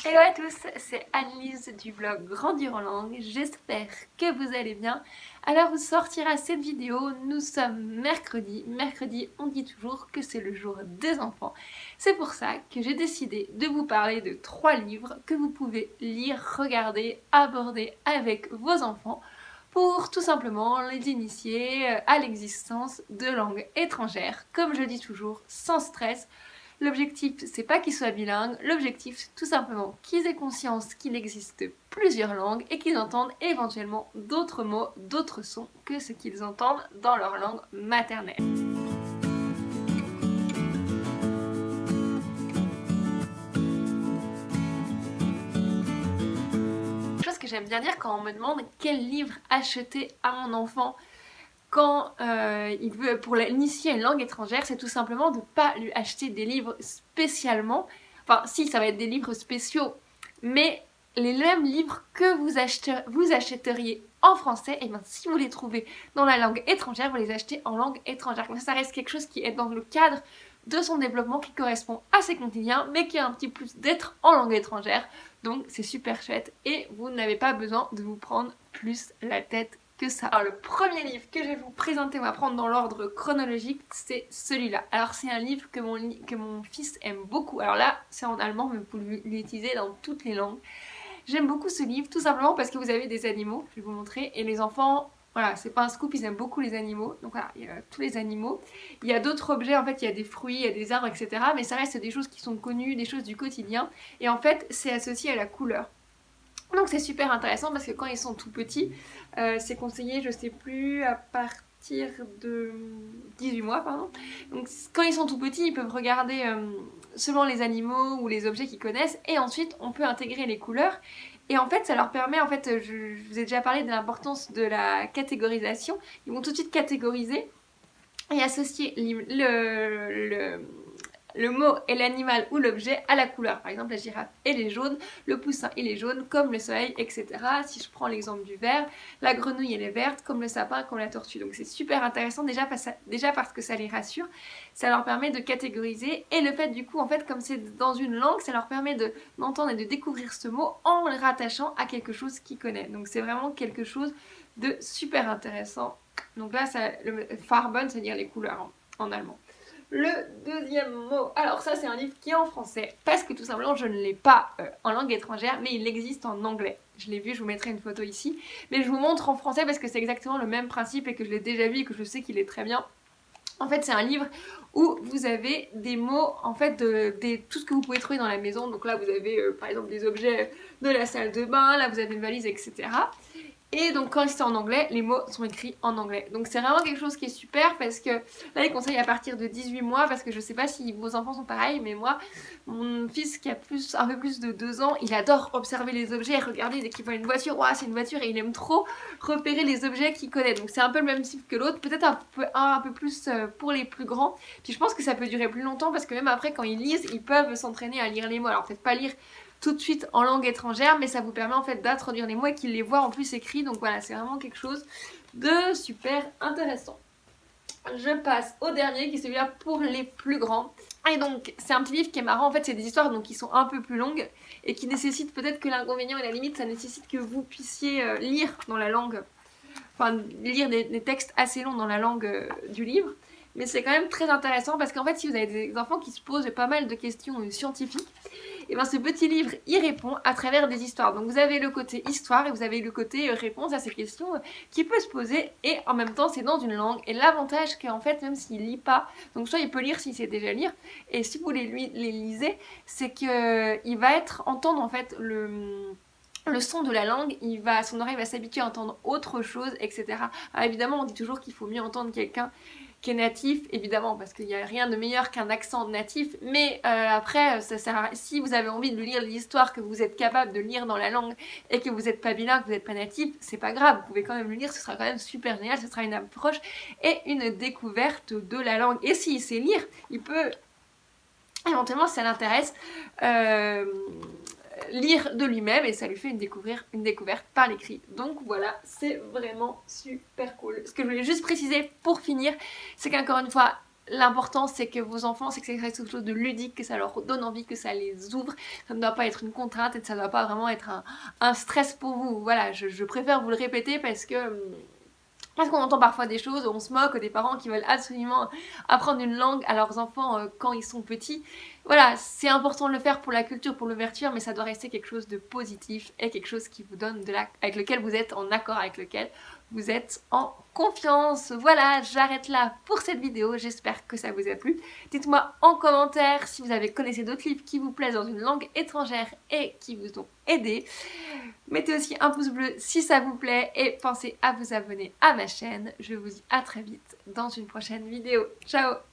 Hello à tous, c'est Annelise du blog Grandir en langue, j'espère que vous allez bien. Alors où sortira cette vidéo, nous sommes mercredi. Mercredi, on dit toujours que c'est le jour des enfants. C'est pour ça que j'ai décidé de vous parler de 3 livres que vous pouvez lire, regarder, aborder avec vos enfants pour tout simplement les initier à l'existence de langues étrangères. Comme je dis toujours, sans stress. L'objectif, c'est pas qu'ils soient bilingues, l'objectif, c'est tout simplement qu'ils aient conscience qu'il existe plusieurs langues et qu'ils entendent éventuellement d'autres mots, d'autres sons que ce qu'ils entendent dans leur langue maternelle. Chose que j'aime bien dire quand on me demande quel livre acheter à mon enfant quand il veut pour l'initier à une langue étrangère, c'est tout simplement de ne pas lui acheter des livres spécialement. Enfin, si, ça va être des livres spéciaux, mais les mêmes livres que vous achèteriez en français, et bien si vous les trouvez dans la langue étrangère, vous les achetez en langue étrangère. Comme ça reste quelque chose qui est dans le cadre de son développement, qui correspond à ses quotidiens, mais qui a un petit plus d'être en langue étrangère. Donc c'est super chouette et vous n'avez pas besoin de vous prendre plus la tête que ça. Alors le premier livre que je vais vous présenter, on va prendre dans l'ordre chronologique, c'est celui-là. Alors c'est un livre que mon fils aime beaucoup. Alors là, c'est en allemand, mais vous pouvez l'utiliser dans toutes les langues. J'aime beaucoup ce livre, tout simplement parce que vous avez des animaux, je vais vous montrer, et les enfants, voilà, c'est pas un scoop, ils aiment beaucoup les animaux. Donc voilà, il y a tous les animaux. Il y a d'autres objets, en fait, il y a des fruits, il y a des arbres, etc. Mais ça reste des choses qui sont connues, des choses du quotidien. Et en fait, c'est associé à la couleur. Donc c'est super intéressant parce que quand ils sont tout petits, c'est conseillé, je sais plus, à partir de 18 mois, pardon. Donc quand ils sont tout petits, ils peuvent regarder selon les animaux ou les objets qu'ils connaissent et ensuite on peut intégrer les couleurs. Et en fait, ça leur permet, en fait, je vous ai déjà parlé de l'importance de la catégorisation. Ils vont tout de suite catégoriser et associer le mot et l'animal ou l'objet à la couleur. Par exemple, la girafe, elle est jaune, le poussin, il est jaune, comme le soleil, etc. Si je prends l'exemple du ver, la grenouille, elle est verte, comme le sapin, comme la tortue. Donc c'est super intéressant, déjà parce que ça les rassure, ça leur permet de catégoriser, et le fait du coup, en fait, comme c'est dans une langue, ça leur permet d'entendre et de découvrir ce mot en le rattachant à quelque chose qu'ils connaissent. Donc c'est vraiment quelque chose de super intéressant. Donc là, le Farben, c'est-à-dire les couleurs en allemand. Le deuxième mot, alors ça c'est un livre qui est en français, parce que tout simplement je ne l'ai pas en langue étrangère, mais il existe en anglais. Je l'ai vu, je vous mettrai une photo ici, mais je vous montre en français parce que c'est exactement le même principe et que je l'ai déjà vu et que je sais qu'il est très bien. En fait, c'est un livre où vous avez des mots, en fait, tout ce que vous pouvez trouver dans la maison. Donc là, vous avez par exemple des objets de la salle de bain, là vous avez une valise, etc. Et donc quand c'est en anglais, les mots sont écrits en anglais. Donc c'est vraiment quelque chose qui est super parce que là les conseils à partir de 18 mois, parce que je sais pas si vos enfants sont pareils, mais moi, mon fils qui a un peu plus de 2 ans, il adore observer les objets et regarder dès qu'il voit une voiture, ouah c'est une voiture, et il aime trop repérer les objets qu'il connaît. Donc c'est un peu le même type que l'autre, peut-être un peu plus pour les plus grands. Puis je pense que ça peut durer plus longtemps parce que même après quand ils lisent, ils peuvent s'entraîner à lire les mots. Alors peut-être pas lire tout de suite en langue étrangère, mais ça vous permet en fait d'introduire les mots et qu'ils les voient en plus écrits. Donc voilà, c'est vraiment quelque chose de super intéressant. Je passe au dernier qui est celui-là pour les plus grands. Et donc c'est un petit livre qui est marrant, en fait c'est des histoires donc, qui sont un peu plus longues et qui nécessitent peut-être que l'inconvénient et la limite, ça nécessite que vous puissiez lire dans la langue, enfin lire des textes assez longs dans la langue du livre. Mais c'est quand même très intéressant parce qu'en fait si vous avez des enfants qui se posent pas mal de questions scientifiques, et bien ce petit livre y répond à travers des histoires. Donc vous avez le côté histoire et vous avez le côté réponse à ces questions qui peut se poser, et en même temps c'est dans une langue. Et l'avantage qu'en fait même s'il lit pas, donc soit il peut lire s'il sait déjà lire, et si vous les lisez, c'est qu'il va entendre en fait le son de la langue, son oreille va s'habituer à entendre autre chose, etc. Alors évidemment, on dit toujours qu'il faut mieux entendre quelqu'un qui est natif, évidemment, parce qu'il n'y a rien de meilleur qu'un accent natif, mais après, ça sert si vous avez envie de lire l'histoire que vous êtes capable de lire dans la langue et que vous n'êtes pas bilingue, que vous n'êtes pas natif, c'est pas grave, vous pouvez quand même le lire, ce sera quand même super génial, ce sera une approche et une découverte de la langue. Et s'il sait lire, il peut éventuellement, si ça l'intéresse, lire de lui-même, et ça lui fait une découverte par l'écrit. Donc voilà, c'est vraiment super cool. Ce que je voulais juste préciser pour finir, c'est qu'encore une fois, l'important c'est que vos enfants, c'est que ça reste quelque chose de ludique, que ça leur donne envie, que ça les ouvre. Ça ne doit pas être une contrainte et ça ne doit pas vraiment être un stress pour vous. Voilà, je préfère vous le répéter parce qu'on entend parfois des choses, on se moque des parents qui veulent absolument apprendre une langue à leurs enfants quand ils sont petits. Voilà, c'est important de le faire pour la culture, pour l'ouverture, mais ça doit rester quelque chose de positif et quelque chose qui vous donne avec lequel vous êtes en accord, avec lequel vous êtes en confiance. Voilà, j'arrête là pour cette vidéo, j'espère que ça vous a plu. Dites-moi en commentaire si vous avez connaissé d'autres livres qui vous plaisent dans une langue étrangère et qui vous ont aidé. Mettez aussi un pouce bleu si ça vous plaît et pensez à vous abonner à ma chaîne. Je vous dis à très vite dans une prochaine vidéo. Ciao!